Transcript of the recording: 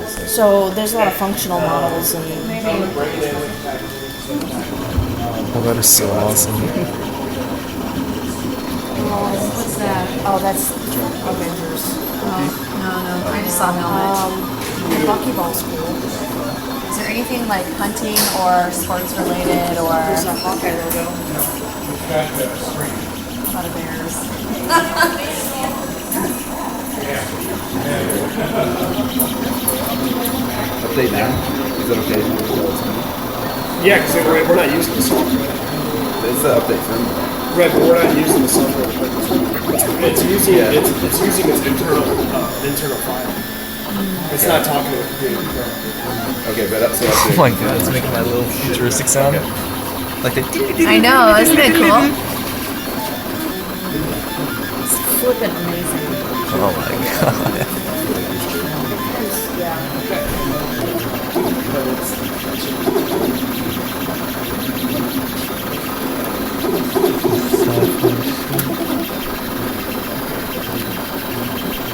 So there's a lot of functional models and Oh, that is so awesome. What's that? oh, that's Avengers. No. I just saw Helmet. The Buckyball's cool. Is there anything like hunting or sports related or There's a Hawkeye logo. a lot of bears? Update now? Is that okay? Yeah, because we're not using the software. It's the update firmware. Right, but we're not using the software. It's using it's using its internal file. It's not talking to the computer. Okay, but that's the Oh update. my god, it's making that little futuristic sound. Like the I know, isn't it cool? It's flippin' amazing. oh my god.